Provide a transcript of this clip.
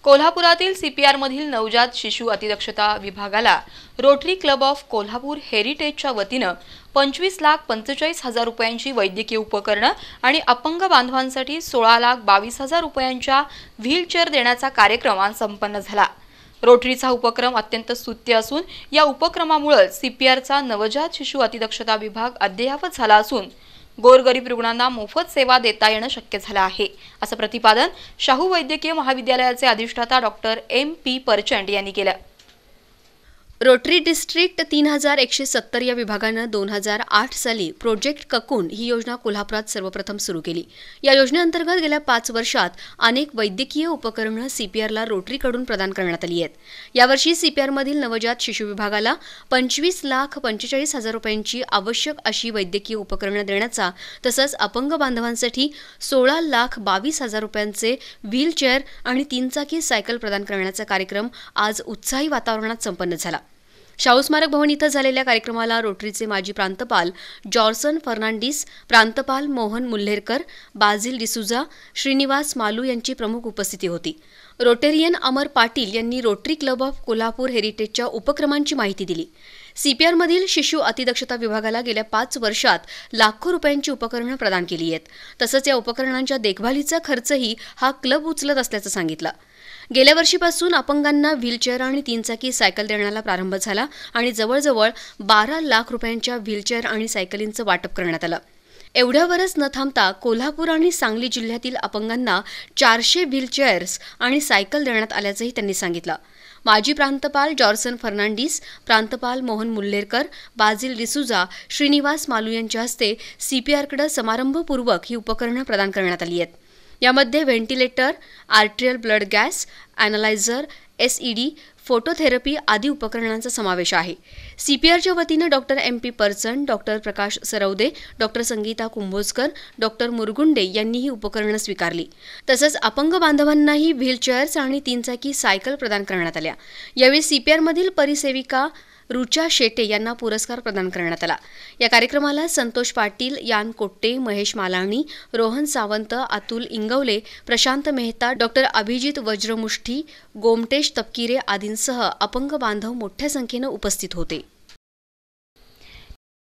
कोल्हापुरातील सीपीआरमधील नवजात शिशु अतिदक्षता विभागाला रोटरी क्लब ऑफ कोल्हापूर हेरिटेजच्या वतीनं 25,45,000 रुपयांची वैद्यकीय उपकरणं आणि अपंग बांधवांसाठी 16,22,000 रुपयांच्या व्हीलचेअर देण्याचा कार्यक्रम आज संपन्न झाला। रोटरीचा उपक्रम अत्यंत स्तुत्य असून या उपक्रमामुळे सीपीआरचा नवजात शिशु अतिदक्षता विभाग अद्ययावत झाला असून गोरगरीब रुग्णांना मोफत सेवा देता येणं शक्य झालं आहे, असं प्रतिपादन शाहू वैद्यकीय महाविद्यालयाचे अधिष्ठाता डॉक्टर MP परचंड यांनी केलं। रोटरी डिस्ट्रिक्ट 3170 या विभागानं 2008 साली प्रोजेक्ट ककून ही योजना कोल्हापुरात सर्वप्रथम सुरू केली। या योजनेअंतर्गत गेल्या 5 वर्षात अनेक वैद्यकीय उपकरणं सीपीआरला रोटरीकडून प्रदान करण्यात आली आहेत। यावर्षी सीपीआरमधील नवजात शिशु विभागाला 25,45,000 रुपयांची आवश्यक अशी वैद्यकीय उपकरणं देण्याचा तसंच अपंग बांधवांसाठी 16,22,000 रुपयांचे व्हीलचेअर आणि 3-चाकी सायकल प्रदान करण्याचा कार्यक्रम आज उत्साही वातावरणात संपन्न झाला। शाहू स्मारक भवन इथं झालेल्या कार्यक्रमाला रोटरीचे माजी प्रांतपाल जॉर्सन फर्नांडिस, प्रांतपाल मोहन मुल्हेरकर, बाजिल डिसूजा, श्रीनिवास मालू यांची प्रमुख उपस्थिती होती। रोटेरियन अमर पाटील यांनी रोटरी क्लब ऑफ कोल्हापूर हेरिटेजच्या उपक्रमांची माहिती दिली। सीपीआरमधील शिशु अतिदक्षता विभागाला गेल्या 5 वर्षात लाखो रुपयांची उपकरणं प्रदान केली आहेत। तसंच या उपकरणांच्या देखभालीचा खर्चही हा क्लब उचलत असल्याचं सांगितलं। गेल्या वर्षीपासून अपंगांना व्हीलचेअर आणि 3-चाकी सायकल देण्याला प्रारंभ झाला आणि जवळजवळ 12 लाख रुपयांच्या व्हीलचेअर आणि सायकलींचं वाटप करण्यात आलं। एवढ्यावरच न थांबता कोल्हापूर आणि सांगली जिल्ह्यातील अपंगांना 400 व्हीलचेअर्स आणि सायकल देण्यात आल्याचंही त्यांनी सांगितलं। माजी प्रांतपाल जॉर्सन फर्नांडिस, प्रांतपाल मोहन मुल्हेरकर, बाजिल डिसूजा, श्रीनिवास मालू यांच्या हस्ते सीपीआरकडे समारंभपूर्वक ही उपकरणं प्रदान करण्यात आली आहेत। यामध्ये ventilator, arterial blood gas, analyser, SED, phototherapy आदी उपकरणांचा समावेश आहे। सीपीआरच्या वतीनं doctor MP Parchand, doctor Prakash Sarvade, doctor Sangeeta Kumbhojkar, doctor Murgunde यांनी ही उपकरणं स्वीकारली। तसंच अपंग बांधवांनाही व्हीलचेअर्स आणि 3-चाकी सायकल प्रदान करण्यात आल्या। यावेळी सीपीआरमधील परिसेविका रुचा शेटे यांना पुरस्कार प्रदान करण्यात आला। या कार्यक्रमाला संतोष पाटील, यान कोट्टे, महेश मालाणी, रोहन सावंत, अतुल इंगवले, प्रशांत मेहता, डॉक्टर अभिजित वज्रमुष्ठी, गोमटेश तपकिरे आदींसह अपंग बांधव मोठ्या संख्येनं उपस्थित होते।